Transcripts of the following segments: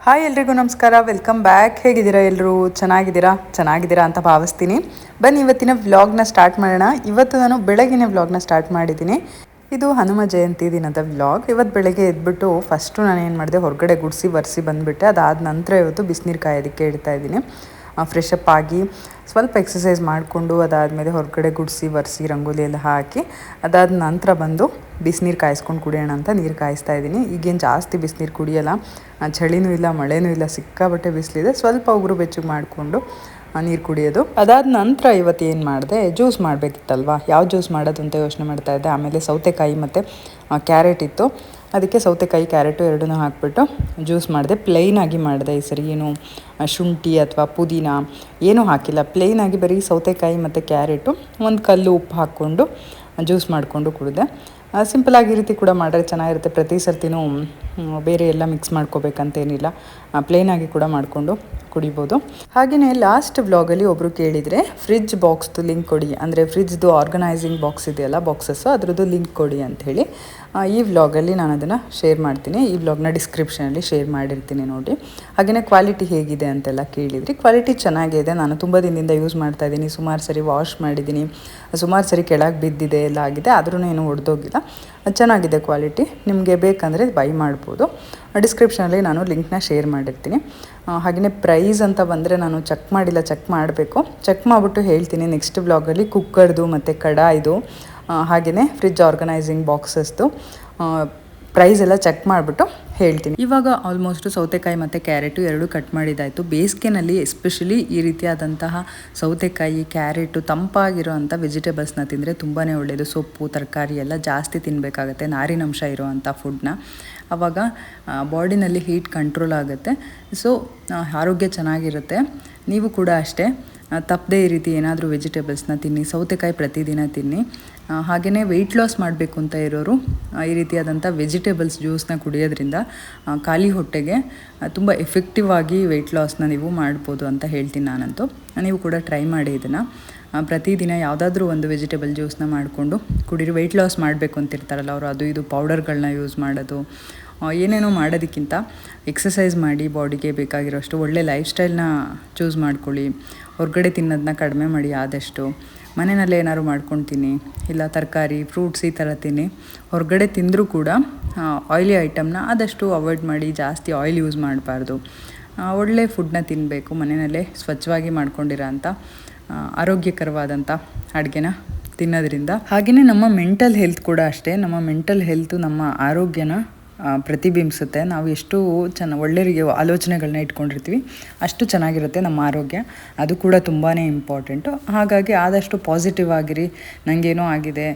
Hi ಎಲ್ರಿಗೂ ನಮಸ್ಕಾರ, welcome back. ಹೇಗಿದ್ದೀರಾ ಎಲ್ಲರೂ? ಚೆನ್ನಾಗಿದ್ದೀರಾ ಅಂತ ಭಾವಿಸ್ತೀನಿ. ಬನ್ನಿ ಇವತ್ತಿನ ವ್ಲಾಗ್ನ ಸ್ಟಾರ್ಟ್ ಮಾಡೋಣ. ಇವತ್ತು ನಾನು ಬೆಳಗಿನ ವ್ಲಾಗ್ನ ಸ್ಟಾರ್ಟ್ ಮಾಡಿದ್ದೀನಿ. ಇದು ಹನುಮ ಜಯಂತಿ ದಿನದ ವ್ಲಾಗ್. ಇವತ್ತು ಬೆಳಗ್ಗೆ ಎದ್ಬಿಟ್ಟು ಫಸ್ಟು ನಾನು ಏನು ಮಾಡಿದೆ, ಹೊರಗಡೆ ಗುಡಿಸಿ ಒರೆಸಿ ಬಂದುಬಿಟ್ಟೆ. ಅದಾದ ನಂತರ ಇವತ್ತು ಬಿಸಿನೀರು ಕಾಯೋದಕ್ಕೆ ಇಡ್ತಾ ಇದ್ದೀನಿ. ಫ್ರೆಶ್ ಅಪ್ ಆಗಿ ಸ್ವಲ್ಪ ಎಕ್ಸಸೈಸ್ ಮಾಡಿಕೊಂಡು ಅದಾದಮೇಲೆ ಹೊರಗಡೆ ಗುಡಿಸಿ ಒರೆಸಿ ರಂಗೋಲಿ ಎಲ್ಲ ಹಾಕಿ ಅದಾದ ನಂತರ ಬಂದು ಬಿಸಿನೀರು ಕಾಯಿಸ್ಕೊಂಡು ಕುಡಿಯೋಣ ಅಂತ ನೀರು ಕಾಯಿಸ್ತಾ ಇದ್ದೀನಿ. ಈಗೇನು ಜಾಸ್ತಿ ಬಿಸಿನೀರು ಕುಡಿಯೋಲ್ಲ, ಚಳಿನೂ ಇಲ್ಲ ಮಳೆನೂ ಇಲ್ಲ, ಸಿಕ್ಕಾಬಟ್ಟೆ ಬಿಸಿಲಿದೆ. ಸ್ವಲ್ಪ ಉಗುರು ಬೆಚ್ಚಗೆ ಮಾಡಿಕೊಂಡು ನೀರು ಕುಡಿಯೋದು. ಅದಾದ ನಂತರ ಇವತ್ತು ಏನು ಮಾಡಿದೆ, ಜ್ಯೂಸ್ ಮಾಡಬೇಕಿತ್ತಲ್ವ, ಯಾವ ಜ್ಯೂಸ್ ಮಾಡೋದು ಅಂತ ಯೋಚನೆ ಮಾಡ್ತಾಯಿದ್ದೆ. ಆಮೇಲೆ ಸೌತೆಕಾಯಿ ಮತ್ತು ಕ್ಯಾರೆಟ್ ಇತ್ತು, ಅದಕ್ಕೆ ಸೌತೆಕಾಯಿ ಕ್ಯಾರೆಟು ಎರಡನ್ನೂ ಹಾಕ್ಬಿಟ್ಟು ಜ್ಯೂಸ್ ಮಾಡಿದೆ. ಪ್ಲೈನಾಗಿ ಮಾಡಿದೆ ಈ ಸರಿ. ಏನು ಶುಂಠಿ ಅಥವಾ ಪುದೀನ ಏನೂ ಹಾಕಿಲ್ಲ, ಪ್ಲೈನಾಗಿ ಬರೀ ಸೌತೆಕಾಯಿ ಮತ್ತು ಕ್ಯಾರೆಟು ಒಂದು ಕಲ್ಲು ಉಪ್ಪು ಹಾಕ್ಕೊಂಡು ಜ್ಯೂಸ್ ಮಾಡಿಕೊಂಡು ಕುಡಿದೆ. ಸಿಂಪಲಾಗಿ ಈ ರೀತಿ ಕೂಡ ಮಾಡಿದ್ರೆ ಚೆನ್ನಾಗಿರುತ್ತೆ. ಪ್ರತಿ ಸರ್ತಿನೂ ಬೇರೆ ಎಲ್ಲ ಮಿಕ್ಸ್ ಮಾಡ್ಕೋಬೇಕಂತೇನಿಲ್ಲ, ಪ್ಲೇನಾಗಿ ಕೂಡ ಮಾಡಿಕೊಂಡು ಕುಡಿಬೋದು. ಹಾಗೆಯೇ ಲಾಸ್ಟ್ ವ್ಲಾಗಲ್ಲಿ ಒಬ್ಬರು ಕೇಳಿದರೆ ಫ್ರಿಡ್ಜ್ ಬಾಕ್ಸ್ದು ಲಿಂಕ್ ಕೊಡಿ, ಅಂದರೆ ಫ್ರಿಡ್ಜ್ದು ಆರ್ಗನೈಸಿಂಗ್ ಬಾಕ್ಸ್ ಇದೆಯಲ್ಲ, ಬಾಕ್ಸಸ್ಸು ಅದರದ್ದು ಲಿಂಕ್ ಕೊಡಿ ಅಂಥೇಳಿ ಈ ವ್ಲಾಗಲ್ಲಿ ನಾನು ಅದನ್ನು ಶೇರ್ ಮಾಡ್ತೀನಿ. ಈ ವ್ಲಾಗ್ನ ಡಿಸ್ಕ್ರಿಪ್ಷನಲ್ಲಿ ಶೇರ್ ಮಾಡಿರ್ತೀನಿ ನೋಡಿ. ಹಾಗೆಯೇ ಕ್ವಾಲಿಟಿ ಹೇಗಿದೆ ಅಂತೆಲ್ಲ ಕೇಳಿದ್ರಿ. ಕ್ವಾಲಿಟಿ ಚೆನ್ನಾಗೇ ಇದೆ. ನಾನು ತುಂಬ ದಿನದಿಂದ ಯೂಸ್ ಮಾಡ್ತಾಯಿದ್ದೀನಿ, ಸುಮಾರು ಸರಿ ವಾಶ್ ಮಾಡಿದ್ದೀನಿ, ಸುಮಾರು ಸರಿ ಕೆಳಗೆ ಬಿದ್ದಿದೆ ಎಲ್ಲ ಆಗಿದೆ, ಆದ್ರೂ ಏನು ಒಡೆದೋಗಿಲ್ಲ. ಚೆನ್ನಾಗಿದೆ ಕ್ವಾಲಿಟಿ. ನಿಮಗೆ ಬೇಕಂದರೆ ಬೈ ಮಾಡ್ಬೋದು. ಡಿಸ್ಕ್ರಿಪ್ಷನಲ್ಲಿ ನಾನು ಲಿಂಕ್ನ ಶೇರ್ ಮಾಡಿರ್ತೀನಿ. ಹಾಗೆಯೇ ಪ್ರೈಸ್ ಅಂತ ಬಂದರೆ ನಾನು ಚೆಕ್ ಮಾಡಿಲ್ಲ, ಚೆಕ್ ಮಾಡಬೇಕು. ಚೆಕ್ ಮಾಡಿಬಿಟ್ಟು ಹೇಳ್ತೀನಿ ನೆಕ್ಸ್ಟ್ ವ್ಲಾಗಲ್ಲಿ. ಕುಕ್ಕರ್ದು ಮತ್ತು ಕಡಾಯಿದು ಹಾಗೆಯೇ ಫ್ರಿಡ್ಜ್ ಆರ್ಗನೈಸಿಂಗ್ ಬಾಕ್ಸಸ್ದು ಪ್ರೈಸ್ ಎಲ್ಲ ಚೆಕ್ ಮಾಡಿಬಿಟ್ಟು ಹೇಳ್ತೀನಿ. ಇವಾಗ ಆಲ್ಮೋಸ್ಟು ಸೌತೆಕಾಯಿ ಮತ್ತು ಕ್ಯಾರೆಟು ಎರಡೂ ಕಟ್ ಮಾಡಿದ್ದಾಯಿತು. ಬೇಸಿಗೆನಲ್ಲಿ ಎಸ್ಪೆಷಲಿ ಈ ರೀತಿಯಾದಂತಹ ಸೌತೆಕಾಯಿ ಕ್ಯಾರೆಟು ತಂಪಾಗಿರೋ ಅಂಥ ವೆಜಿಟೇಬಲ್ಸ್ನ ತಿಂದರೆ ತುಂಬಾ ಒಳ್ಳೆಯದು. ಸೊಪ್ಪು ತರಕಾರಿ ಎಲ್ಲ ಜಾಸ್ತಿ ತಿನ್ನಬೇಕಾಗತ್ತೆ, ನಾರಿನಂಶ ಇರೋವಂಥ ಫುಡ್ನ. ಆವಾಗ ಬಾಡಿನಲ್ಲಿ ಹೀಟ್ ಕಂಟ್ರೋಲ್ ಆಗುತ್ತೆ. ಸೊ ಆರೋಗ್ಯ ಚೆನ್ನಾಗಿರುತ್ತೆ. ನೀವು ಕೂಡ ಅಷ್ಟೇ ತಪ್ಪದೆ ಈ ರೀತಿ ಏನಾದರೂ ವೆಜಿಟೇಬಲ್ಸ್ನ ತಿನ್ನಿ. ಸೌತೆಕಾಯಿ ಪ್ರತಿದಿನ ತಿನ್ನಿ. ಹಾಗೆಯೇ ವೆಯ್ಟ್ ಲಾಸ್ ಮಾಡಬೇಕು ಅಂತ ಇರೋರು ಈ ರೀತಿಯಾದಂಥ ವೆಜಿಟೇಬಲ್ಸ್ ಜ್ಯೂಸ್ನ ಕುಡಿಯೋದ್ರಿಂದ ಖಾಲಿ ಹೊಟ್ಟೆಗೆ ತುಂಬ ಎಫೆಕ್ಟಿವ್ ಆಗಿ ವೆಯ್ಟ್ ಲಾಸ್ನ ನೀವು ಮಾಡ್ಬೋದು ಅಂತ ಹೇಳ್ತೀನಿ ನಾನಂತೂ. ನೀವು ಕೂಡ ಟ್ರೈ ಮಾಡಿ ಇದನ್ನು. ಪ್ರತಿದಿನ ಯಾವುದಾದ್ರೂ ಒಂದು ವೆಜಿಟೇಬಲ್ ಜ್ಯೂಸ್ನ ಮಾಡಿಕೊಂಡು ಕುಡೀರಿ. ವೆಯ್ಟ್ ಲಾಸ್ ಮಾಡಬೇಕು ಅಂತಿರ್ತಾರಲ್ಲ ಅವರು, ಅದು ಇದು ಪೌಡರ್ಗಳನ್ನ ಯೂಸ್ ಮಾಡೋದು ಏನೇನೋ ಮಾಡೋದಕ್ಕಿಂತ ಎಕ್ಸಸೈಸ್ ಮಾಡಿ ಬಾಡಿಗೆ ಬೇಕಾಗಿರೋಷ್ಟು ಒಳ್ಳೆ ಲೈಫ್ ಸ್ಟೈಲ್ನ ಚೂಸ್ ಮಾಡ್ಕೊಳ್ಳಿ. ಹೊರಗಡೆ ತಿನ್ನೋದನ್ನ ಕಡಿಮೆ ಮಾಡಿ, ಆದಷ್ಟು ಮನೆಯಲ್ಲೇ ಏನಾದ್ರು ಮಾಡ್ಕೊಳ್ತೀನಿ, ಇಲ್ಲ ತರಕಾರಿ ಫ್ರೂಟ್ಸ್ ಈ ಥರ ತಿನ್ನಿ. ಹೊರಗಡೆ ತಿಂದರೂ ಕೂಡ ಆಯಿಲಿ ಐಟಮ್ನ ಆದಷ್ಟು ಅವಾಯ್ಡ್ ಮಾಡಿ. ಜಾಸ್ತಿ ಆಯಿಲ್ ಯೂಸ್ ಮಾಡಬಾರ್ದು. ಒಳ್ಳೆ ಫುಡ್ನ ತಿನ್ನಬೇಕು. ಮನೆಯಲ್ಲೇ ಸ್ವಚ್ಛವಾಗಿ ಮಾಡ್ಕೊಂಡಿರೋ ಅಂಥ ಆರೋಗ್ಯಕರವಾದಂಥ ಅಡುಗೆನ ತಿನ್ನೋದ್ರಿಂದ. ಹಾಗೆಯೇ ನಮ್ಮ ಮೆಂಟಲ್ ಹೆಲ್ತ್ ಕೂಡ ಅಷ್ಟೇ. ನಮ್ಮ ಮೆಂಟಲ್ ಹೆಲ್ತು ನಮ್ಮ ಆರೋಗ್ಯನ ಪ್ರತಿಬಿಂಬಿಸುತ್ತೆ. ನಾವು ಎಷ್ಟು ಒಳ್ಳೆಯ ಆಲೋಚನೆಗಳನ್ನ ಇಟ್ಕೊಂಡಿರ್ತೀವಿ ಅಷ್ಟು ಚೆನ್ನಾಗಿರುತ್ತೆ ನಮ್ಮ ಆರೋಗ್ಯ. ಅದು ಕೂಡ ತುಂಬಾ ಇಂಪಾರ್ಟೆಂಟು. ಹಾಗಾಗಿ ಆದಷ್ಟು ಪಾಸಿಟಿವ್ ಆಗಿರಿ. ನನಗೇನೋ ಆಗಿದೆ,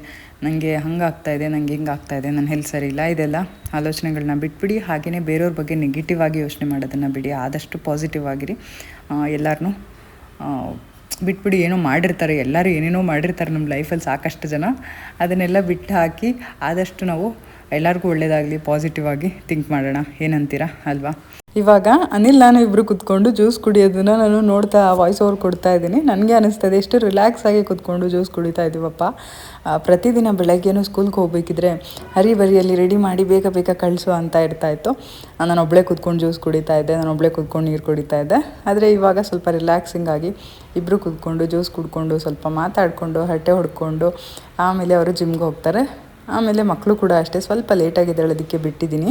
ನನಗೆ ಹಂಗಾಗ್ತಾಯಿದೆ, ನನಗೆ ಹಿಂಗಾಗ್ತಾಯಿದೆ, ನನ್ನ ಹೆಲ್ತ್ ಸರಿ ಇಲ್ಲ, ಇದೆಲ್ಲ ಆಲೋಚನೆಗಳನ್ನ ಬಿಟ್ಬಿಡಿ. ಹಾಗೆಯೇ ಬೇರೆಯವ್ರ ಬಗ್ಗೆ ನೆಗೆಟಿವ್ ಆಗಿ ಯೋಚನೆ ಮಾಡೋದನ್ನು ಬಿಡಿ. ಆದಷ್ಟು ಪಾಸಿಟಿವ್ ಆಗಿರಿ. ಎಲ್ಲರನ್ನೂ ಬಿಟ್ಬಿಡಿ. ಏನೋ ಮಾಡಿರ್ತಾರೆ, ಎಲ್ಲರೂ ಏನೇನೋ ಮಾಡಿರ್ತಾರೆ ನಮ್ಮ ಲೈಫಲ್ಲಿ ಸಾಕಷ್ಟು ಜನ. ಅದನ್ನೆಲ್ಲ ಬಿಟ್ಟು ಹಾಕಿ ಆದಷ್ಟು ನಾವು ಎಲ್ಲರಿಗೂ ಒಳ್ಳೆಯದಾಗಲಿ, ಪಾಸಿಟಿವ್ ಆಗಿ ಥಿಂಕ್ ಮಾಡೋಣ. ಏನಂತೀರಾ ಅಲ್ವಾ? ಇವಾಗ ಅನಿಲ್ ನಾನು ಇಬ್ಬರು ಕೂತ್ಕೊಂಡು ಜ್ಯೂಸ್ ಕುಡಿಯೋದನ್ನು ನಾನು ನೋಡ್ತಾ ವಾಯ್ಸ್ ಓವರ್ ಕೊಡ್ತಾ ಇದ್ದೀನಿ. ನನಗೆ ಅನ್ನಿಸ್ತದೆ ಎಷ್ಟು ರಿಲ್ಯಾಕ್ಸ್ ಆಗಿ ಕೂತ್ಕೊಂಡು ಜ್ಯೂಸ್ ಕುಡಿತಾ ಇದ್ದೀವಪ್ಪ. ಪ್ರತಿದಿನ ಬೆಳಗ್ಗೆನೂ ಸ್ಕೂಲ್ಗೆ ಹೋಗಬೇಕಿದ್ರೆ ಹರಿಬರಿಯಲ್ಲಿ ರೆಡಿ ಮಾಡಿ ಬೇಗ ಬೇಗ ಕಳಿಸು ಅಂತ ಇರ್ತಾಯಿತ್ತು. ನಾನು ಒಬ್ಬಳೇ ಕೂತ್ಕೊಂಡು ಜ್ಯೂಸ್ ಕುಡಿತಾ ಇದ್ದೆ, ನಾನು ಒಬ್ಬಳೇ ಕೂತ್ಕೊಂಡು ನೀರು ಕುಡಿತಾ ಇದ್ದೆ. ಆದರೆ ಇವಾಗ ಸ್ವಲ್ಪ ರಿಲ್ಯಾಕ್ಸಿಂಗ್ ಆಗಿ ಇಬ್ಬರು ಕೂತ್ಕೊಂಡು ಜ್ಯೂಸ್ ಕುಡ್ಕೊಂಡು ಸ್ವಲ್ಪ ಮಾತಾಡಿಕೊಂಡು ಹರಟೆ ಹೊಡ್ಕೊಂಡು ಆಮೇಲೆ ಅವರು ಜಿಮ್ಗೆ ಹೋಗ್ತಾರೆ. ಆಮೇಲೆ ಮಕ್ಕಳು ಕೂಡ ಅಷ್ಟೇ ಸ್ವಲ್ಪ ಲೇಟಾಗಿ ಎದ್ದೇಳೋದಕ್ಕೆ ಬಿಟ್ಟಿದ್ದೀನಿ.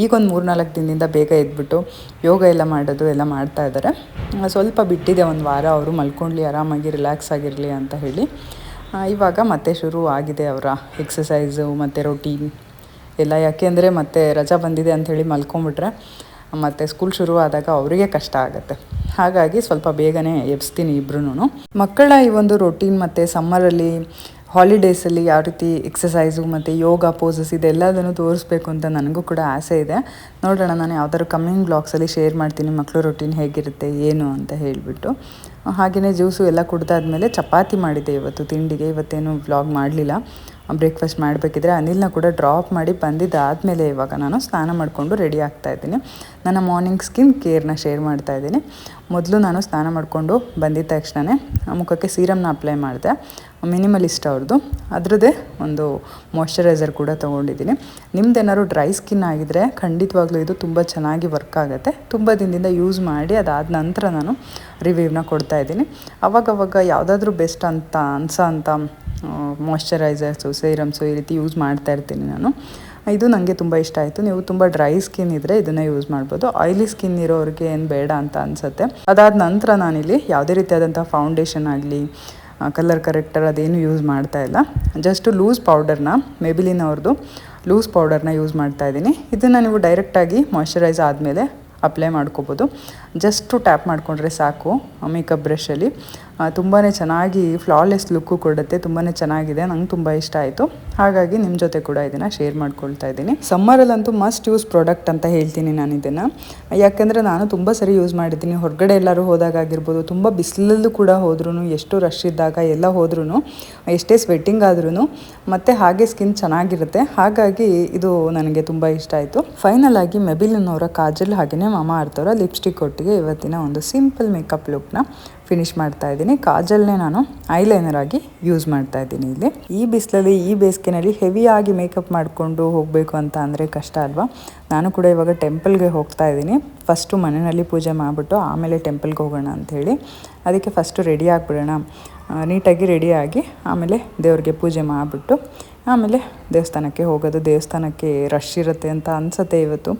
ಈಗೊಂದು 3-4 ದಿನದಿಂದ ಬೇಗ ಎದ್ಬಿಟ್ಟು ಯೋಗ ಎಲ್ಲ ಮಾಡೋದು ಎಲ್ಲ ಮಾಡ್ತಾ ಇದ್ದಾರೆ. ಸ್ವಲ್ಪ ಬಿಟ್ಟಿದೆ ಒಂದು ವಾರ, ಅವರು ಮಲ್ಕೊಂಡ್ಲಿ ಆರಾಮಾಗಿ ರಿಲ್ಯಾಕ್ಸ್ ಆಗಿರಲಿ ಅಂತ ಹೇಳಿ. ಇವಾಗ ಮತ್ತೆ ಶುರು ಆಗಿದೆ ಅವರ ಎಕ್ಸಸೈಸು ಮತ್ತು ರೊಟೀನ್ ಎಲ್ಲ. ಯಾಕೆಂದರೆ ಮತ್ತೆ ರಜಾ ಬಂದಿದೆ ಅಂಥೇಳಿ ಮಲ್ಕೊಂಬಿಟ್ರೆ ಮತ್ತು ಸ್ಕೂಲ್ ಶುರು ಆದಾಗ ಅವರಿಗೆ ಕಷ್ಟ ಆಗುತ್ತೆ. ಹಾಗಾಗಿ ಸ್ವಲ್ಪ ಬೇಗನೆ ಎಬ್ಸ್ತೀನಿ ಇಬ್ರೂ. ಮಕ್ಕಳ ಈ ಒಂದು ರೊಟೀನ್ ಮತ್ತು ಸಮ್ಮರಲ್ಲಿ ಹಾಲಿಡೇಸಲ್ಲಿ ಯಾವ ರೀತಿ ಎಕ್ಸಸೈಸು ಮತ್ತು ಯೋಗ ಪೋಸಸ್ ಇದೆಲ್ಲದನ್ನು ತೋರಿಸ್ಬೇಕು ಅಂತ ನನಗೂ ಕೂಡ ಆಸೆ ಇದೆ. ನೋಡೋಣ, ನಾನು ಯಾವ್ದಾದ್ರು ಕಮ್ಮಿಂಗ್ ಬ್ಲಾಗ್ಸಲ್ಲಿ ಶೇರ್ ಮಾಡ್ತೀನಿ ಮಕ್ಕಳು ರೊಟೀನ್ ಹೇಗಿರುತ್ತೆ ಏನು ಅಂತ ಹೇಳಿಬಿಟ್ಟು. ಹಾಗೆಯೇ ಜ್ಯೂಸು ಎಲ್ಲ ಕುಡ್ದಾದ್ಮೇಲೆ ಚಪಾತಿ ಮಾಡಿದ್ದೆ ಇವತ್ತು ತಿಂಡಿಗೆ. ಇವತ್ತೇನು ವ್ಲಾಗ್ ಮಾಡಲಿಲ್ಲ. ಬ್ರೇಕ್ಫಾಸ್ಟ್ ಮಾಡಬೇಕಿದ್ರೆ ಅನಿಲ್ನ ಕೂಡ ಡ್ರಾಪ್ ಮಾಡಿ ಬಂದಿದ್ದಾದಮೇಲೆ ಇವಾಗ ನಾನು ಸ್ನಾನ ಮಾಡಿಕೊಂಡು ರೆಡಿ ಆಗ್ತಾಯಿದ್ದೀನಿ. ನನ್ನ ಮಾರ್ನಿಂಗ್ ಸ್ಕಿನ್ ಕೇರ್ನ ಶೇರ್ ಮಾಡ್ತಾಯಿದ್ದೀನಿ. ಮೊದಲು ನಾನು ಸ್ನಾನ ಮಾಡಿಕೊಂಡು ಬಂದಿದ್ದ ತಕ್ಷಣವೇ ಮುಖಕ್ಕೆ ಸೀರಮ್ನ ಅಪ್ಲೈ ಮಾಡಿದೆ. ಮಿನಿಮಲಿಸ್ಟ್ ಅವ್ರದ್ದು, ಅದರದ್ದೇ ಒಂದು ಮಾಯ್ಶ್ಚರೈಸರ್ ಕೂಡ ತೊಗೊಂಡಿದ್ದೀನಿ. ನಿಮ್ದೇನಾದ್ರು ಡ್ರೈ ಸ್ಕಿನ್ ಆಗಿದ್ದರೆ ಖಂಡಿತವಾಗ್ಲೂ ಇದು ತುಂಬ ಚೆನ್ನಾಗಿ ವರ್ಕ್ ಆಗುತ್ತೆ. ತುಂಬ ದಿನದಿಂದ ಯೂಸ್ ಮಾಡಿ ಅದಾದ ನಂತರ ನಾನು ರಿವ್ಯೂವ್ನ ಕೊಡ್ತಾಯಿದ್ದೀನಿ. ಅವಾಗವಾಗ ಯಾವುದಾದ್ರೂ ಬೆಸ್ಟ್ ಅಂತ ಅನ್ಸೋಂಥ ಮಾಯ್ಶ್ಚರೈಸರ್ಸು, ಸೀರಮ್ಸು ಈ ರೀತಿ ಯೂಸ್ ಮಾಡ್ತಾ ಇರ್ತೀನಿ ನಾನು. ಇದು ನನಗೆ ತುಂಬ ಇಷ್ಟ ಆಯಿತು. ನೀವು ತುಂಬ ಡ್ರೈ ಸ್ಕಿನ್ ಇದ್ದರೆ ಇದನ್ನು ಯೂಸ್ ಮಾಡ್ಬೋದು. ಆಯಿಲಿ ಸ್ಕಿನ್ ಇರೋರಿಗೆ ಏನು ಬೇಡ ಅಂತ ಅನಿಸುತ್ತೆ. ಅದಾದ ನಂತರ ನಾನಿಲ್ಲಿ ಯಾವುದೇ ರೀತಿಯಾದಂಥ ಫೌಂಡೇಶನ್ ಆಗಲಿ, ಕಲರ್ ಕರೆಕ್ಟರ್ ಅದೇನು ಯೂಸ್ ಮಾಡ್ತಾ ಇಲ್ಲ. ಜಸ್ಟ್ ಲೂಸ್ ಪೌಡರ್ನ, ಮೇಬಿಲಿನ್ ಅವ್ರದ್ದು ಲೂಸ್ ಪೌಡರ್ನ ಯೂಸ್ ಮಾಡ್ತಾಯಿದ್ದೀನಿ. ಇದನ್ನು ನೀವು ಡೈರೆಕ್ಟಾಗಿ ಮಾಯ್ಶ್ಚರೈಸ್ ಆದಮೇಲೆ ಅಪ್ಲೈ ಮಾಡ್ಕೋಬೋದು. ಜಸ್ಟು ಟ್ಯಾಪ್ ಮಾಡಿಕೊಂಡ್ರೆ ಸಾಕು ಮೇಕಪ್ ಬ್ರಷಲ್ಲಿ. ತುಂಬಾ ಚೆನ್ನಾಗಿ ಫ್ಲಾಲೆಸ್ ಲುಕ್ಕು ಕೊಡುತ್ತೆ. ತುಂಬಾ ಚೆನ್ನಾಗಿದೆ, ನಂಗೆ ತುಂಬ ಇಷ್ಟ ಆಯಿತು. ಹಾಗಾಗಿ ನಿಮ್ಮ ಜೊತೆ ಕೂಡ ಇದನ್ನು ಶೇರ್ ಮಾಡ್ಕೊಳ್ತಾ ಇದ್ದೀನಿ. ಸಮ್ಮರಲ್ಲಂತೂ ಮಸ್ಟ್ ಯೂಸ್ ಪ್ರಾಡಕ್ಟ್ ಅಂತ ಹೇಳ್ತೀನಿ ನಾನು ಇದನ್ನು. ಯಾಕೆಂದರೆ ನಾನು ತುಂಬ ಸರಿ ಯೂಸ್ ಮಾಡಿದ್ದೀನಿ. ಹೊರಗಡೆ ಎಲ್ಲರೂ ಹೋದಾಗಿರ್ಬೋದು, ತುಂಬ ಬಿಸಿಲಲ್ಲೂ ಕೂಡ ಹೋದ್ರೂ, ಎಷ್ಟು ರಶ್ ಇದ್ದಾಗ ಎಲ್ಲ ಹೋದ್ರೂ, ಎಷ್ಟೇ ಸ್ವೆಟ್ಟಿಂಗ್ ಆದ್ರೂ ಮತ್ತು ಹಾಗೆ ಸ್ಕಿನ್ ಚೆನ್ನಾಗಿರುತ್ತೆ. ಹಾಗಾಗಿ ಇದು ನನಗೆ ತುಂಬ ಇಷ್ಟ ಆಯಿತು. ಫೈನಲ್ ಆಗಿ ಮೆಬಿಲಿನ್ ಅವರ ಕಾಜಲ್ ಹಾಗೆಯೇ ಮಾಮಾ ಅರ್ಥ್ ಅವರ ಲಿಪ್ಸ್ಟಿಕ್ ಒಟ್ಟಿಗೆ ಇವತ್ತಿನ ಒಂದು ಸಿಂಪಲ್ ಮೇಕಪ್ ಲುಕ್ನ ಫಿನಿಷ್ ಮಾಡ್ತಾ ಇದ್ದೀನಿ. ಕಾಜಲ್ನೇ ನಾನು ಐಲೈನರ್ ಆಗಿ ಯೂಸ್ ಮಾಡ್ತಾ ಇದ್ದೀನಿ. ಇಲ್ಲಿ ಈ ಬಿಸಿಲಲ್ಲಿ, ಈ ಬೇಸಿಗೆನಲ್ಲಿ ಹೆವಿಯಾಗಿ ಮೇಕಪ್ ಮಾಡಿಕೊಂಡು ಹೋಗಬೇಕು ಅಂತ ಅಂದರೆ ಕಷ್ಟ ಅಲ್ವಾ. ನಾನು ಕೂಡ ಇವಾಗ ಟೆಂಪಲ್ಗೆ ಹೋಗ್ತಾ ಇದ್ದೀನಿ. ಫಸ್ಟು ಮನೆಯಲ್ಲಿ ಪೂಜೆ ಮಾಡಿಬಿಟ್ಟು ಆಮೇಲೆ ಟೆಂಪಲ್ಗೆ ಹೋಗೋಣ ಅಂಥೇಳಿ. ಅದಕ್ಕೆ ಫಸ್ಟು ರೆಡಿ ಆಗಿಬಿಡೋಣ, ನೀಟಾಗಿ ರೆಡಿಯಾಗಿ ಆಮೇಲೆ ದೇವ್ರಿಗೆ ಪೂಜೆ ಮಾಡಿಬಿಟ್ಟು ಆಮೇಲೆ ದೇವಸ್ಥಾನಕ್ಕೆ ಹೋಗೋದು. ದೇವಸ್ಥಾನಕ್ಕೆ ರಶ್ ಇರುತ್ತೆ ಅಂತ ಅನಿಸುತ್ತೆ. ಇವತ್ತು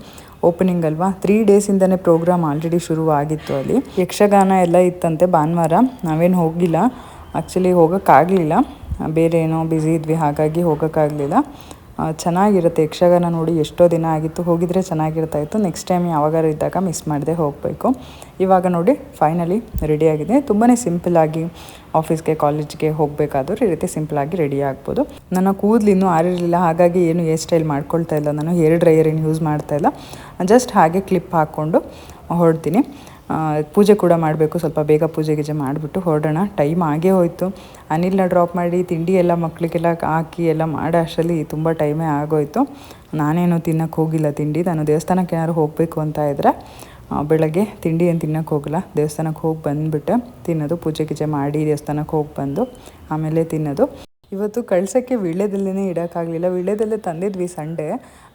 ಓಪನಿಂಗ್ ಅಲ್ವಾ, 3 ಡೇಸಿಂದನೇ ಪ್ರೋಗ್ರಾಮ್ ಆಲ್ರೆಡಿ ಶುರುವಾಗಿತ್ತು. ಅಲ್ಲಿ ಯಕ್ಷಗಾನ ಎಲ್ಲ ಇತ್ತಂತೆ ಭಾನುವಾರ. ನಾವೇನು ಹೋಗಿಲ್ಲ, ಆ್ಯಕ್ಚುಲಿ ಹೋಗೋಕ್ಕಾಗಲಿಲ್ಲ, ಬೇರೆ ಏನೋ ಬ್ಯುಸಿ ಇದ್ವಿ, ಹಾಗಾಗಿ ಹೋಗೋಕ್ಕಾಗಲಿಲ್ಲ. ಚೆನ್ನಾಗಿರುತ್ತೆ ಯಕ್ಷಗಾನ. ನೋಡಿ ಎಷ್ಟೋ ದಿನ ಆಗಿತ್ತು, ಹೋಗಿದ್ರೆ ಚೆನ್ನಾಗಿರ್ತಾಯಿತ್ತು. ನೆಕ್ಸ್ಟ್ ಟೈಮ್ ಯಾವಾಗಾರು ಇದ್ದಾಗ ಮಿಸ್ ಮಾಡದೆ ಹೋಗಬೇಕು. ಇವಾಗ ನೋಡಿ ಫೈನಲಿ ರೆಡಿಯಾಗಿದೆ. ತುಂಬಾ ಸಿಂಪಲ್ಲಾಗಿ ಆಫೀಸ್ಗೆ, ಕಾಲೇಜ್ಗೆ ಹೋಗಬೇಕಾದ್ರೂ ಈ ರೀತಿ ಸಿಂಪಲ್ಲಾಗಿ ರೆಡಿ ಆಗ್ಬೋದು. ನನ್ನ ಕೂದಲು ಇನ್ನೂ ಆರಿರಲಿಲ್ಲ, ಹಾಗಾಗಿ ಏನು ಹೇರ್ ಸ್ಟೈಲ್ ಮಾಡ್ಕೊಳ್ತಾ ಇಲ್ಲ. ನಾನು ಹೇರ್ ಡ್ರೈಯರ್ ಏನು ಯೂಸ್ ಮಾಡ್ತಾಯಿಲ್ಲ, ಜಸ್ಟ್ ಹಾಗೆ ಕ್ಲಿಪ್ ಹಾಕ್ಕೊಂಡು ಹೊರಡ್ತೀನಿ. ಪೂಜೆ ಕೂಡ ಮಾಡಬೇಕು, ಸ್ವಲ್ಪ ಬೇಗ ಪೂಜೆ ಗೀಜೆ ಮಾಡಿಬಿಟ್ಟು ಹೊರಡೋಣ. ಟೈಮ್ ಆಗೇ ಹೋಯಿತು. ಅನಿಲ್ನ ಡ್ರಾಪ್ ಮಾಡಿ ತಿಂಡಿ ಎಲ್ಲ ಮಕ್ಕಳಿಗೆಲ್ಲ ಹಾಕಿ ಎಲ್ಲ ಮಾಡೋ ಅಷ್ಟರಲ್ಲಿ ತುಂಬ ಟೈಮೇ ಆಗೋಯಿತು. ನಾನೇನು ತಿನ್ನೋಕ್ಕೆ ಹೋಗಿಲ್ಲ ತಿಂಡಿ. ನಾನು ದೇವಸ್ಥಾನಕ್ಕೆ ಏನಾದ್ರು ಹೋಗಬೇಕು ಅಂತ ಇದ್ದರೆ ಬೆಳಗ್ಗೆ ತಿಂಡಿ ಏನು ತಿನ್ನೋಕ್ಕೆ ಹೋಗಲ್ಲ, ದೇವಸ್ಥಾನಕ್ಕೆ ಹೋಗಿ ಬಂದುಬಿಟ್ಟೆ ತಿನ್ನೋದು. ಪೂಜೆ ಗೀಜೆ ಮಾಡಿ ದೇವಸ್ಥಾನಕ್ಕೆ ಹೋಗಿ ಬಂದು ಆಮೇಲೆ ತಿನ್ನೋದು. ಇವತ್ತು ಕಳ್ಸೋಕ್ಕೆ ವೀಳ್ಯದೆಲೆನೇ ಇಡೋಕ್ಕಾಗಲಿಲ್ಲ. ವೀಳ್ಯದೆಲೆ ತಂದಿದ್ವಿ ಸಂಡೇ,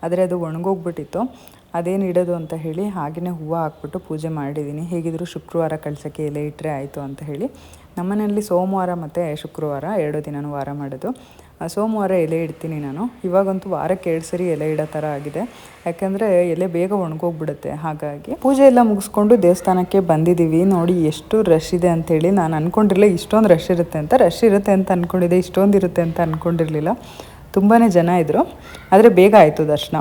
ಆದರೆ ಅದು ಒಣಗೋಗ್ಬಿಟ್ಟಿತ್ತು. ಅದೇನು ಇಡೋದು ಅಂತ ಹೇಳಿ ಹಾಗೆಯೇ ಹೂವು ಹಾಕ್ಬಿಟ್ಟು ಪೂಜೆ ಮಾಡಿದ್ದೀನಿ. ಹೇಗಿದ್ದರೂ ಶುಕ್ರವಾರ ಕಳ್ಸೋಕ್ಕೆ ಎಲೆ ಇಟ್ಟರೆ ಆಯಿತು ಅಂತ ಹೇಳಿ. ನಮ್ಮನೆಯಲ್ಲಿ ಸೋಮವಾರ ಮತ್ತು ಶುಕ್ರವಾರ 2 ದಿನವೂ ವಾರ ಮಾಡೋದು. ಸೋಮವಾರ ಎಲೆ ಇಡ್ತೀನಿ ನಾನು. ಇವಾಗಂತೂ ವಾರಕ್ಕೆ 2 ಸರಿ ಎಲೆ ಇಡೋ ಥರ ಆಗಿದೆ, ಯಾಕೆಂದರೆ ಎಲೆ ಬೇಗ ಒಣಗೋಗ್ಬಿಡುತ್ತೆ. ಹಾಗಾಗಿ ಪೂಜೆ ಎಲ್ಲ ಮುಗಿಸ್ಕೊಂಡು ದೇವಸ್ಥಾನಕ್ಕೆ ಬಂದಿದ್ದೀವಿ. ನೋಡಿ ಎಷ್ಟು ರಶ್ ಇದೆ ಅಂಥೇಳಿ. ನಾನು ಅಂದ್ಕೊಂಡಿರಲಿಲ್ಲ ಇಷ್ಟೊಂದು ರಶ್ ಇರುತ್ತೆ ಅಂತ. ರಶ್ ಇರುತ್ತೆ ಅಂತ ಅಂದ್ಕೊಂಡಿದ್ದೆ, ಇಷ್ಟೊಂದು ಇರುತ್ತೆ ಅಂತ ಅಂದ್ಕೊಂಡಿರಲಿಲ್ಲ. ತುಂಬಾ ಜನ ಇದ್ದರು, ಆದರೆ ಬೇಗ ಆಯಿತು ದರ್ಶನ.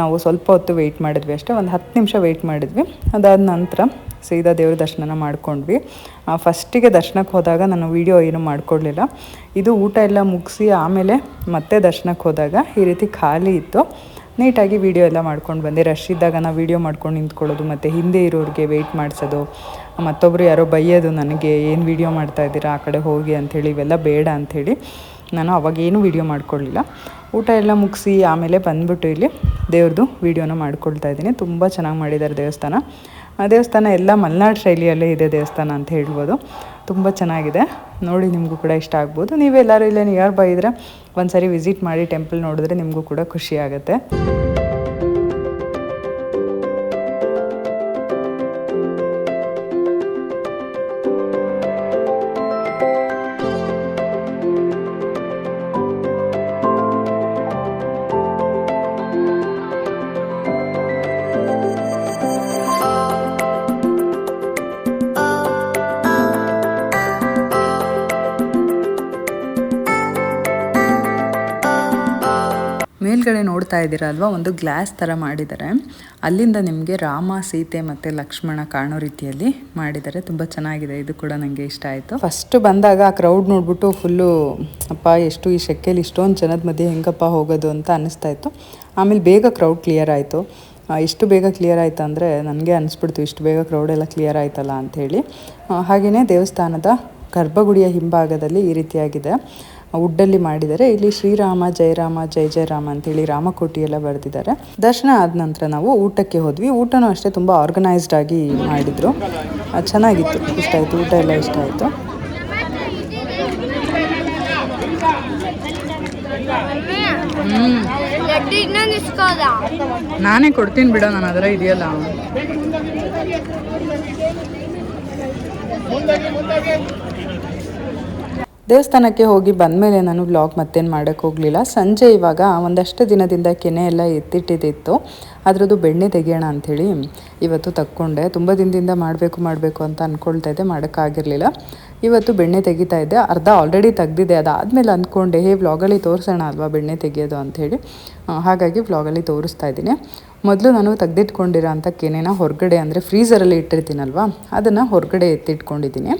ನಾವು ಸ್ವಲ್ಪ ಹೊತ್ತು ವೆಯ್ಟ್ ಮಾಡಿದ್ವಿ ಅಷ್ಟೇ, ಒಂದು 10 ನಿಮಿಷ ವೆಯ್ಟ್ ಮಾಡಿದ್ವಿ. ಅದಾದ ನಂತರ ಸೀದಾ ದೇವ್ರ ದರ್ಶನ ಮಾಡ್ಕೊಂಡ್ವಿ. ಫಸ್ಟಿಗೆ ದರ್ಶನಕ್ಕೆ ಹೋದಾಗ ನಾನು ವೀಡಿಯೋ ಏನೂ ಮಾಡ್ಕೊಡ್ಲಿಲ್ಲ. ಇದು ಊಟ ಎಲ್ಲ ಮುಗಿಸಿ ಆಮೇಲೆ ಮತ್ತೆ ದರ್ಶನಕ್ಕೆ ಹೋದಾಗ ಈ ರೀತಿ ಖಾಲಿ ಇತ್ತು. ನೀಟಾಗಿ ವೀಡಿಯೋ ಎಲ್ಲ ಮಾಡ್ಕೊಂಡು ಬಂದೆ. ರಶ್ ಇದ್ದಾಗ ನಾವು ವೀಡಿಯೋ ಮಾಡ್ಕೊಂಡು ನಿಂತ್ಕೊಳ್ಳೋದು, ಮತ್ತು ಹಿಂದೆ ಇರೋರಿಗೆ ವೆಯ್ಟ್ ಮಾಡಿಸೋದು, ಮತ್ತೊಬ್ಬರು ಯಾರೋ ಬೈಯೋದು ನನಗೆ, ಏನು ವೀಡಿಯೋ ಮಾಡ್ತಾಯಿದ್ದೀರಾ ಆ ಕಡೆ ಹೋಗಿ ಅಂಥೇಳಿ, ಇವೆಲ್ಲ ಬೇಡ ಅಂಥೇಳಿ ನಾನು ಅವಾಗೇನು ವೀಡಿಯೋ ಮಾಡ್ಕೊಳ್ಳಿಲ್ಲ. ಊಟ ಎಲ್ಲ ಮುಗಿಸಿ ಆಮೇಲೆ ಬಂದುಬಿಟ್ಟು ಇಲ್ಲಿ ದೇವ್ರದ್ದು ವೀಡಿಯೋನ ಮಾಡ್ಕೊಳ್ತಾ ಇದ್ದೀನಿ. ತುಂಬ ಚೆನ್ನಾಗಿ ಮಾಡಿದ್ದಾರೆ ದೇವಸ್ಥಾನ. ದೇವಸ್ಥಾನ ಎಲ್ಲ ಮಲೆನಾಡು ಶೈಲಿಯಲ್ಲೇ ಇದೆ ದೇವಸ್ಥಾನ ಅಂತ ಹೇಳ್ಬೋದು. ತುಂಬ ಚೆನ್ನಾಗಿದೆ, ನೋಡಿ ನಿಮಗೂ ಕೂಡ ಇಷ್ಟ ಆಗ್ಬೋದು. ನೀವೆಲ್ಲರೂ ಇಲ್ಲೇ ನಿಯರ್ ಬೈ ಇದ್ದರೆ ಒಂದು ಸಾರಿ ವಿಸಿಟ್ ಮಾಡಿ ಟೆಂಪಲ್ ನೋಡಿದ್ರೆ ನಿಮಗೂ ಕೂಡ ಖುಷಿ ಆಗುತ್ತೆ. ಮೇಲ್ಗಡೆ ನೋಡ್ತಾ ಇದ್ದೀರಾ ಅಲ್ವಾ, ಒಂದು ಗ್ಲಾಸ್ ಥರ ಮಾಡಿದ್ದಾರೆ. ಅಲ್ಲಿಂದ ನಿಮಗೆ ರಾಮ, ಸೀತೆ ಮತ್ತು ಲಕ್ಷ್ಮಣ ಕಾಣೋ ರೀತಿಯಲ್ಲಿ ಮಾಡಿದ್ದಾರೆ. ತುಂಬ ಚೆನ್ನಾಗಿದೆ, ಇದು ಕೂಡ ನನಗೆ ಇಷ್ಟ ಆಯಿತು. ಫಸ್ಟ್ ಬಂದಾಗ ಆ ಕ್ರೌಡ್ ನೋಡ್ಬಿಟ್ಟು ಫುಲ್ಲು ಅಪ್ಪ ಎಷ್ಟು ಈ ಶೆಕೆಯಲ್ಲಿ ಇಷ್ಟೊಂದು ಜನದ ಮಧ್ಯೆ ಹೆಂಗಪ್ಪ ಹೋಗೋದು ಅಂತ ಅನ್ನಿಸ್ತಾ ಇತ್ತು. ಆಮೇಲೆ ಬೇಗ ಕ್ರೌಡ್ ಕ್ಲಿಯರ್ ಆಯಿತು. ಇಷ್ಟು ಬೇಗ ಕ್ಲಿಯರ್ ಆಯಿತು ಅಂದರೆ ನನಗೆ ಅನಿಸ್ಬಿಡ್ತು ಇಷ್ಟು ಬೇಗ ಕ್ರೌಡೆಲ್ಲ ಕ್ಲಿಯರ್ ಆಯ್ತಲ್ಲ ಅಂಥೇಳಿ. ಹಾಗೆಯೇ ದೇವಸ್ಥಾನದ ಗರ್ಭಗುಡಿಯ ಹಿಂಭಾಗದಲ್ಲಿ ಈ ರೀತಿಯಾಗಿದೆ, ವುಡ್ಡಲ್ಲಿ ಮಾಡಿದ್ದಾರೆ. ಇಲ್ಲಿ ಶ್ರೀರಾಮ ಜಯರಾಮ ಜಯ ಜಯ ರಾಮ ಅಂತೇಳಿ ರಾಮಕೋಟಿ ಎಲ್ಲ ಬರೆದಿದ್ದಾರೆ. ದರ್ಶನ ಆದ ನಂತರ ನಾವು ಊಟಕ್ಕೆ ಹೋದ್ವಿ. ಊಟನೂ ಅಷ್ಟೇ ತುಂಬ ಆರ್ಗನೈಸ್ಡ್ ಆಗಿ ಮಾಡಿದರು, ಚೆನ್ನಾಗಿತ್ತು, ಇಷ್ಟ ಆಯಿತು. ಊಟ ಎಲ್ಲ ಇಷ್ಟ ಆಯಿತು. ನಾನೇ ಕೊಡ್ತೀನಿ ಬಿಡ, ನಾನು ಅದರ ಇದೆಯಲ್ಲ. ದೇವಸ್ಥಾನಕ್ಕೆ ಹೋಗಿ ಬಂದಮೇಲೆ ನಾನು ವ್ಲಾಗ್ ಮತ್ತೇನು ಮಾಡೋಕ್ಕೆ ಹೋಗಲಿಲ್ಲ. ಸಂಜೆ ಇವಾಗ ಒಂದಷ್ಟು ದಿನದಿಂದ ಕೆನೆ ಎಲ್ಲ ಎತ್ತಿಟ್ಟಿದ್ದಿತ್ತು, ಅದರದ್ದು ಬೆಣ್ಣೆ ತೆಗಿಯೋಣ ಅಂಥೇಳಿ ಇವತ್ತು ತಕ್ಕೊಂಡೆ. ತುಂಬ ದಿನದಿಂದ ಮಾಡಬೇಕು ಅಂತ ಅಂದ್ಕೊಳ್ತಾ ಇದ್ದೆ, ಮಾಡೋಕ್ಕಾಗಿರಲಿಲ್ಲ. ಇವತ್ತು ಬೆಣ್ಣೆ ತೆಗಿತಾ ಇದ್ದೆ, ಅರ್ಧ ಆಲ್ರೆಡಿ ತೆಗ್ದಿದೆ. ಅದಾದಮೇಲೆ ಅಂದ್ಕೊಂಡೆ ವ್ಲಾಗಲ್ಲಿ ತೋರಿಸೋಣ ಅಲ್ವಾ ಬೆಣ್ಣೆ ತೆಗಿಯೋದು ಅಂಥೇಳಿ, ಹಾಗಾಗಿ ವ್ಲಾಗಲ್ಲಿ ತೋರಿಸ್ತಾ ಇದ್ದೀನಿ. ಮೊದಲು ನಾನು ತೆಗೆದಿಟ್ಕೊಂಡಿರೋ ಅಂಥ ಕೆನೆನ ಹೊರಗಡೆ, ಅಂದರೆ ಫ್ರೀಝರಲ್ಲಿ ಇಟ್ಟಿರ್ತೀನಲ್ವ, ಅದನ್ನು ಹೊರಗಡೆ ಎತ್ತಿಟ್ಕೊಂಡಿದ್ದೀನಿ.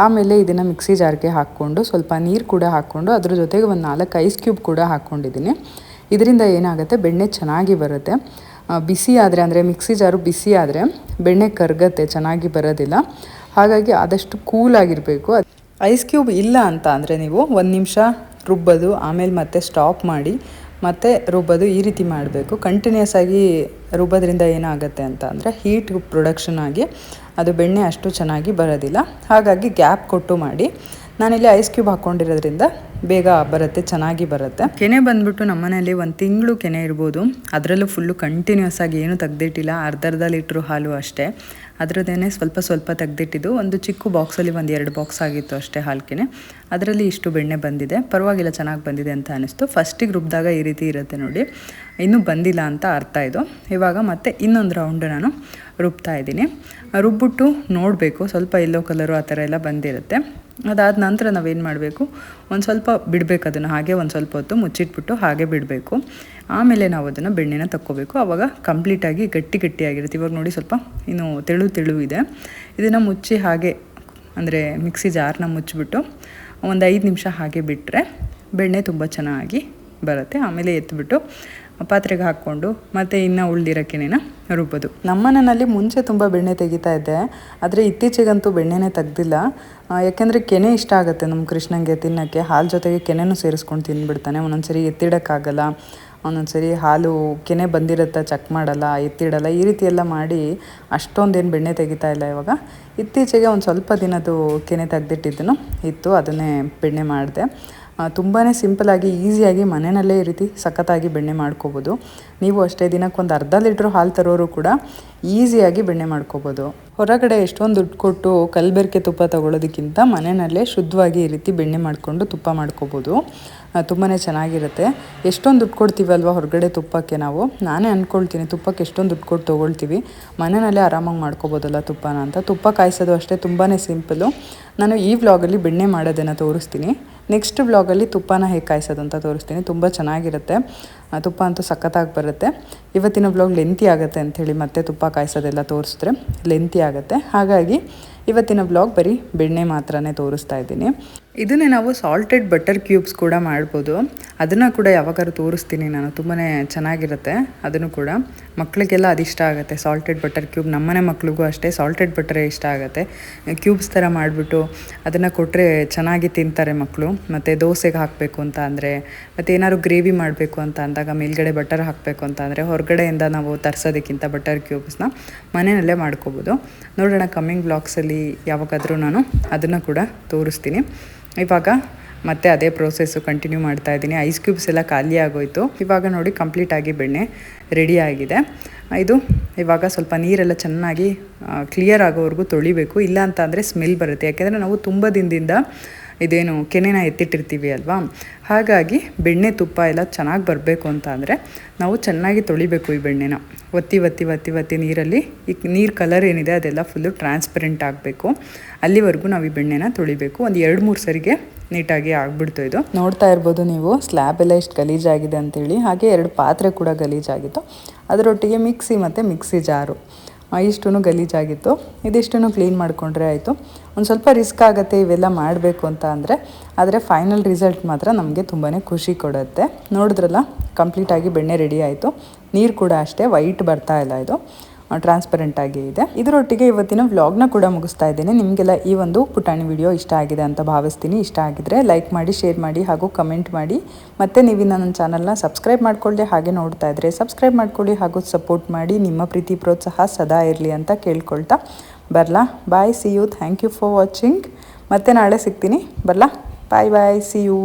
ಆಮೇಲೆ ಇದನ್ನು ಮಿಕ್ಸಿ ಜಾರ್ಗೆ ಹಾಕ್ಕೊಂಡು ಸ್ವಲ್ಪ ನೀರು ಕೂಡ ಹಾಕ್ಕೊಂಡು ಅದ್ರ ಜೊತೆಗೆ ಒಂದು 4 ಐಸ್ ಕ್ಯೂಬ್ ಕೂಡ ಹಾಕ್ಕೊಂಡಿದ್ದೀನಿ. ಇದರಿಂದ ಏನಾಗುತ್ತೆ, ಬೆಣ್ಣೆ ಚೆನ್ನಾಗಿ ಬರುತ್ತೆ. ಬಿಸಿ ಆದರೆ, ಅಂದರೆ ಮಿಕ್ಸಿ ಜಾರು ಬಿಸಿ ಆದರೆ ಬೆಣ್ಣೆ ಕರಗತ್ತೆ, ಚೆನ್ನಾಗಿ ಬರೋದಿಲ್ಲ. ಹಾಗಾಗಿ ಆದಷ್ಟು ಕೂಲಾಗಿರಬೇಕು. ಐಸ್ ಕ್ಯೂಬ್ ಇಲ್ಲ ಅಂತ ಅಂದರೆ ನೀವು 1 ನಿಮಿಷ ರುಬ್ಬೋದು, ಆಮೇಲೆ ಮತ್ತೆ ಸ್ಟಾಪ್ ಮಾಡಿ ಮತ್ತು ರುಬ್ಬೋದು, ಈ ರೀತಿ ಮಾಡಬೇಕು. ಕಂಟಿನ್ಯೂಸ್ ಆಗಿ ರುಬ್ಬೋದ್ರಿಂದ ಏನಾಗುತ್ತೆ ಅಂತ ಅಂದರೆ ಹೀಟ್ ಪ್ರೊಡಕ್ಷನ್ ಆಗಿ ಅದು ಬೆಣ್ಣೆ ಅಷ್ಟು ಚೆನ್ನಾಗಿ ಬರೋದಿಲ್ಲ. ಹಾಗಾಗಿ ಗ್ಯಾಪ್ ಕೊಟ್ಟು ಮಾಡಿ. ನಾನಿಲ್ಲಿ ಐಸ್ ಕ್ಯೂಬ್ ಹಾಕ್ಕೊಂಡಿರೋದ್ರಿಂದ ಬೇಗ ಬರುತ್ತೆ, ಚೆನ್ನಾಗಿ ಬರುತ್ತೆ. ಕೆನೆ ಬಂದುಬಿಟ್ಟು ನಮ್ಮ ಮನೆಯಲ್ಲಿ 1 ತಿಂಗಳು ಕೆನೆ ಇರ್ಬೋದು. ಅದರಲ್ಲೂ ಫುಲ್ಲು ಕಂಟಿನ್ಯೂಸ್ ಆಗಿ ಏನೂ ತೆಗ್ದಿಟ್ಟಿಲ್ಲ, ಅರ್ಧ ಲೀಟ್ರು ಹಾಲು ಅಷ್ಟೇ. ಅದರದ್ದೇನೆ ಸ್ವಲ್ಪ ತೆಗ್ದಿಟ್ಟಿದ್ದು. ಒಂದು ಚಿಕ್ಕ ಬಾಕ್ಸಲ್ಲಿ 1-2 ಬಾಕ್ಸ್ ಆಗಿತ್ತು ಅಷ್ಟೇ ಹಾಲು ಕೆನೆ. ಅದರಲ್ಲಿ ಇಷ್ಟು ಬೆಣ್ಣೆ ಬಂದಿದೆ, ಪರವಾಗಿಲ್ಲ, ಚೆನ್ನಾಗಿ ಬಂದಿದೆ ಅಂತ ಅನ್ನಿಸ್ತು. ಫಸ್ಟಿಗೆ ರುಬ್ಬಿದಾಗ ಈ ರೀತಿ ಇರುತ್ತೆ ನೋಡಿ, ಇನ್ನೂ ಬಂದಿಲ್ಲ ಅಂತ ಅರ್ಥ ಇದು. ಇವಾಗ ಮತ್ತೆ ಇನ್ನೊಂದು ರೌಂಡ್ ನಾನು ರುಬ್ತಾ ಇದ್ದೀನಿ. ರುಬ್ಬಿಟ್ಟು ನೋಡಬೇಕು, ಸ್ವಲ್ಪ ಯೆಲ್ಲೋ ಕಲರು ಆ ಥರ ಎಲ್ಲ ಬಂದಿರುತ್ತೆ. ಅದಾದ ನಂತರ ನಾವೇನು ಮಾಡಬೇಕು, ಒಂದು ಸ್ವಲ್ಪ ಬಿಡಬೇಕು, ಅದನ್ನು ಹಾಗೆ ಒಂದು ಸ್ವಲ್ಪ ಹೊತ್ತು ಮುಚ್ಚಿಟ್ಬಿಟ್ಟು ಹಾಗೆ ಬಿಡಬೇಕು. ಆಮೇಲೆ ನಾವು ಅದನ್ನು ಬೆಣ್ಣೆನ ತಕ್ಕೋಬೇಕು. ಆವಾಗ ಕಂಪ್ಲೀಟಾಗಿ ಗಟ್ಟಿಯಾಗಿರುತ್ತೆ. ಇವಾಗ ನೋಡಿ ಸ್ವಲ್ಪ ಇನ್ನು ತೆಳು ಇದೆ. ಇದನ್ನು ಮುಚ್ಚಿ ಹಾಗೆ, ಅಂದರೆ ಮಿಕ್ಸಿ ಜಾರ್ನ ಮುಚ್ಚಿಬಿಟ್ಟು ಒಂದು 5 ನಿಮಿಷ ಹಾಗೆ ಬಿಟ್ಟರೆ ಬೆಣ್ಣೆ ತುಂಬ ಚೆನ್ನಾಗಿ ಬರುತ್ತೆ. ಆಮೇಲೆ ಎತ್ತಿಬಿಟ್ಟು ಪಾತ್ರೆಗೆ ಹಾಕ್ಕೊಂಡು ಮತ್ತೆ ಇನ್ನು ಉಳ್ದಿರೋ ಕೆನೆನ ರುಬ್ಬೋದು. ನಮ್ಮನೆಯಲ್ಲಿ ಮುಂಚೆ ತುಂಬ ಬೆಣ್ಣೆ ತೆಗಿತಾ ಇದ್ದೆ, ಆದರೆ ಇತ್ತೀಚೆಗಂತೂ ಬೆಣ್ಣೆನೇ ತೆಗ್ದಿಲ್ಲ. ಯಾಕೆಂದರೆ ಕೆನೆ ಇಷ್ಟ ಆಗುತ್ತೆ ನಮ್ಮ ಕೃಷ್ಣಂಗೆ ತಿನ್ನೋಕ್ಕೆ. ಹಾಲು ಜೊತೆಗೆ ಕೆನೆನೂ ಸೇರಿಸ್ಕೊಂಡು ತಿಂದ್ಬಿಡ್ತಾನೆ. ಒಂದೊಂದ್ಸರಿ ಎತ್ತಿಡೋಕ್ಕಾಗಲ್ಲ, ಒಂದೊಂದ್ಸರಿ ಹಾಲು ಕೆನೆ ಬಂದಿರುತ್ತೆ ಚೆಕ್ ಮಾಡಲ್ಲ, ಎತ್ತಿಡಲ್ಲ, ಈ ರೀತಿ ಎಲ್ಲ ಮಾಡಿ ಅಷ್ಟೊಂದೇನು ಬೆಣ್ಣೆ ತೆಗಿತಾ ಇಲ್ಲ ಇವಾಗ. ಇತ್ತೀಚೆಗೆ ಒಂದು ಸ್ವಲ್ಪ ದಿನದ್ದು ಕೆನೆ ತೆಗ್ದಿಟ್ಟಿದ್ದನು ಇತ್ತು, ಅದನ್ನೇ ಬೆಣ್ಣೆ ಮಾಡಿದೆ. ತುಂಬಾ ಸಿಂಪಲಾಗಿ ಈಸಿಯಾಗಿ ಮನೆಯಲ್ಲೇ ಈ ರೀತಿ ಸಖತ್ತಾಗಿ ಬೆಣ್ಣೆ ಮಾಡ್ಕೋಬೋದು. ನೀವು ಅಷ್ಟೇ ದಿನಕ್ಕೆ ಒಂದು ಅರ್ಧ ಲೀಟ್ರ್ ಹಾಲು ತರೋರು ಕೂಡ ಈಸಿಯಾಗಿ ಬೆಣ್ಣೆ ಮಾಡ್ಕೋಬೋದು. ಹೊರಗಡೆ ಎಷ್ಟೊಂದು ದುಡ್ಡು ಕೊಟ್ಟು ಕಲ್ಬೆರಕೆ ತುಪ್ಪ ತೊಗೊಳೋದಕ್ಕಿಂತ ಮನೆಯಲ್ಲೇ ಶುದ್ಧವಾಗಿ ಈ ರೀತಿ ಬೆಣ್ಣೆ ಮಾಡಿಕೊಂಡು ತುಪ್ಪ ಮಾಡ್ಕೋಬೋದು. ತುಂಬಾ ಚೆನ್ನಾಗಿರುತ್ತೆ. ಎಷ್ಟೊಂದು ದುಡ್ಡು ಕೊಡ್ತೀವಲ್ವ ಹೊರಗಡೆ ತುಪ್ಪಕ್ಕೆ, ನಾನೇ ಅಂದ್ಕೊಳ್ತೀನಿ ತುಪ್ಪಕ್ಕೆ ಎಷ್ಟೊಂದು ದುಡ್ಡು ಕೊಟ್ಟು ತೊಗೊಳ್ತೀವಿ, ಮನೆಯಲ್ಲೇ ಆರಾಮಾಗಿ ಮಾಡ್ಕೋಬೋದಲ್ಲ ತುಪ್ಪನ ಅಂತ. ತುಪ್ಪ ಕಾಯಿಸೋದು ಅಷ್ಟೇ ತುಂಬಾ ಸಿಂಪಲು. ನಾನು ಈ ವ್ಲಾಗಲ್ಲಿ ಬೆಣ್ಣೆ ಮಾಡೋದನ್ನು ತೋರಿಸ್ತೀನಿ. ನೆಕ್ಸ್ಟ್ ವ್ಲಾಗಲ್ಲಿ ತುಪ್ಪನ ಹೇಗೆ ಕಾಯಿಸೋದು ಅಂತ ತೋರಿಸ್ತೀನಿ. ತುಂಬ ಚೆನ್ನಾಗಿರುತ್ತೆ, ತುಪ್ಪ ಅಂತೂ ಸಖತ್ತಾಗಿ ಬರುತ್ತೆ. ಇವತ್ತಿನ ವ್ಲಾಗ್ ಲೆಂತಿ ಆಗುತ್ತೆ ಅಂಥೇಳಿ ಮತ್ತೆ ತುಪ್ಪ ಕಾಯಿಸೋದೆಲ್ಲ ತೋರಿಸಿದ್ರೆ ಲೆಂತಿ ಆಗುತ್ತೆ. ಹಾಗಾಗಿ ಇವತ್ತಿನ ವ್ಲಾಗ್ ಬರೀ ಬೆಣ್ಣೆ ಮಾತ್ರನೇ ತೋರಿಸ್ತಾ ಇದ್ದೀನಿ. ಇದನ್ನೇ ನಾವು ಸಾಲ್ಟೆಡ್ ಬಟರ್ ಕ್ಯೂಬ್ಸ್ ಕೂಡ ಮಾಡ್ಬೋದು. ಅದನ್ನು ಕೂಡ ಯಾವಾಗಾದ್ರೂ ತೋರಿಸ್ತೀನಿ ನಾನು, ತುಂಬಾ ಚೆನ್ನಾಗಿರುತ್ತೆ. ಅದನ್ನು ಕೂಡ ಮಕ್ಕಳಿಗೆಲ್ಲ ಅದಿಷ್ಟ ಆಗುತ್ತೆ, ಸಾಲ್ಟೆಡ್ ಬಟರ್ ಕ್ಯೂಬ್. ನಮ್ಮನೆ ಮಕ್ಳಿಗೂ ಅಷ್ಟೇ ಸಾಲ್ಟೆಡ್ ಬಟರೇ ಇಷ್ಟ ಆಗುತ್ತೆ. ಕ್ಯೂಬ್ಸ್ ಥರ ಮಾಡಿಬಿಟ್ಟು ಅದನ್ನು ಕೊಟ್ಟರೆ ಚೆನ್ನಾಗಿ ತಿಂತಾರೆ ಮಕ್ಕಳು. ಮತ್ತು ದೋಸೆಗೆ ಹಾಕಬೇಕು ಅಂತ ಅಂದರೆ, ಮತ್ತು ಏನಾದ್ರು ಗ್ರೇವಿ ಮಾಡಬೇಕು ಅಂತ ಅಂದಾಗ ಮೇಲ್ಗಡೆ ಬಟರ್ ಹಾಕಬೇಕು ಅಂತ ಅಂದರೆ ಹೊರಗಡೆಯಿಂದ ನಾವು ತರಿಸೋದಕ್ಕಿಂತ ಬಟರ್ ಕ್ಯೂಬ್ಸ್ನ ಮನೆಯಲ್ಲೇ ಮಾಡ್ಕೋಬೋದು. ನೋಡೋಣ ಕಮ್ಮಿಂಗ್ ಬ್ಲಾಗ್ಸಲ್ಲಿ ಯಾವಾಗಾದರೂ ನಾನು ಅದನ್ನು ಕೂಡ ತೋರಿಸ್ತೀನಿ. ಇವಾಗ ಮತ್ತೆ ಅದೇ ಪ್ರೋಸೆಸ್ಸು ಕಂಟಿನ್ಯೂ ಮಾಡ್ತಾ ಇದ್ದೀನಿ. ಐಸ್ ಕ್ಯೂಬ್ಸ್ ಎಲ್ಲ ಖಾಲಿ ಆಗೋಯ್ತು. ಇವಾಗ ನೋಡಿ ಕಂಪ್ಲೀಟಾಗಿ ಬೆಣ್ಣೆ ರೆಡಿ ಆಗಿದೆ. ಇದು ಇವಾಗ ಸ್ವಲ್ಪ ನೀರೆಲ್ಲ ಚೆನ್ನಾಗಿ ಕ್ಲಿಯರ್ ಆಗೋವರೆಗೂ ತೊಳಿಬೇಕು, ಇಲ್ಲ ಅಂತ ಅಂದರೆ ಸ್ಮೆಲ್ ಬರುತ್ತೆ. ಯಾಕೆಂದರೆ ನಾವು ತುಂಬ ದಿನದಿಂದ ಇದೇನು ಕೆನೆನ ಎತ್ತಿಟ್ಟಿರ್ತೀವಿ ಅಲ್ವಾ, ಹಾಗಾಗಿ ಬೆಣ್ಣೆ ತುಪ್ಪ ಎಲ್ಲ ಚೆನ್ನಾಗಿ ಬರಬೇಕು ಅಂತ ಅಂದರೆ ನಾವು ಚೆನ್ನಾಗಿ ತೊಳಿಬೇಕು ಈ ಬೆಣ್ಣೆನ. ಒತ್ತಿ ನೀರಲ್ಲಿ ಈ ನೀರು ಕಲರ್ ಏನಿದೆ ಅದೆಲ್ಲ ಫುಲ್ಲು ಟ್ರಾನ್ಸ್ಪರೆಂಟ್ ಆಗಬೇಕು. ಅಲ್ಲಿವರೆಗೂ ನಾವು ಈ ಬೆಣ್ಣೆನ ತೊಳಿಬೇಕು. ಒಂದು 2-3 ಸರಿಗೆ ನೀಟಾಗಿ ಆಗಿಬಿಡ್ತು. ಇದು ನೋಡ್ತಾ ಇರ್ಬೋದು ನೀವು, ಸ್ಲ್ಯಾಬ್ ಎಲ್ಲ ಎಷ್ಟು ಗಲೀಜಾಗಿದೆ ಅಂತೇಳಿ. ಹಾಗೆ 2 ಪಾತ್ರೆ ಕೂಡ ಗಲೀಜಾಗಿತ್ತು. ಅದರೊಟ್ಟಿಗೆ ಮಿಕ್ಸಿ ಜಾರು ಇಷ್ಟೂ ಗಲೀಜಾಗಿತ್ತು. ಇದಿಷ್ಟನ್ನು ಕ್ಲೀನ್ ಮಾಡಿಕೊಂಡ್ರೆ ಆಯಿತು. ಒಂದು ಸ್ವಲ್ಪ ರಿಸ್ಕ್ ಆಗುತ್ತೆ ಇವೆಲ್ಲ ಮಾಡಬೇಕು ಅಂತ ಅಂದರೆ, ಆದರೆ ಫೈನಲ್ ರಿಸಲ್ಟ್ ಮಾತ್ರ ನಮಗೆ ತುಂಬಾ ಖುಷಿ ಕೊಡುತ್ತೆ. ನೋಡಿದ್ರಲ್ಲ, ಕಂಪ್ಲೀಟಾಗಿ ಬೆಣ್ಣೆ ರೆಡಿ ಆಯಿತು. ನೀರು ಕೂಡ ಅಷ್ಟೇ ವೈಟ್ ಬರ್ತಾ ಇಲ್ಲ, ಇದು ಟ್ರಾನ್ಸ್ಪರೆಂಟ್ ಆಗಿ ಇದೆ. ಇದರೊಟ್ಟಿಗೆ ಇವತ್ತಿನ ವ್ಲಾಗ್ನ ಕೂಡ ಮುಗಿಸ್ತಾ ಇದ್ದೇನೆ. ನಿಮಗೆಲ್ಲ ಈ ಒಂದು ಪುಟಾಣಿ ವಿಡಿಯೋ ಇಷ್ಟ ಆಗಿದೆ ಅಂತ ಭಾವಿಸ್ತೀನಿ. ಇಷ್ಟ ಆಗಿದ್ರೆ ಲೈಕ್ ಮಾಡಿ, ಶೇರ್ ಮಾಡಿ ಹಾಗೂ ಕಮೆಂಟ್ ಮಾಡಿ. ಮತ್ತು ನೀವಿನ್ನು ನನ್ನ ಚಾನಲ್ನ ಸಬ್ಸ್ಕ್ರೈಬ್ ಮಾಡ್ಕೊಳ್ಳಿ, ಹಾಗೆ ನೋಡ್ತಾ ಇದ್ದರೆ ಸಬ್ಸ್ಕ್ರೈಬ್ ಮಾಡ್ಕೊಳ್ಳಿ ಹಾಗೂ ಸಪೋರ್ಟ್ ಮಾಡಿ. ನಿಮ್ಮ ಪ್ರೀತಿ ಪ್ರೋತ್ಸಾಹ ಸದಾ ಇರಲಿ ಅಂತ ಕೇಳ್ಕೊಳ್ತಾ ಬರಲಾ. Bye, see you, thank you for watching. ಮತ್ತೆ ನಾಳೆ ಸಿಗ್ತೀನಿ. ಬರಲಾ, ಬಾಯ್, ಸಿ ಯು.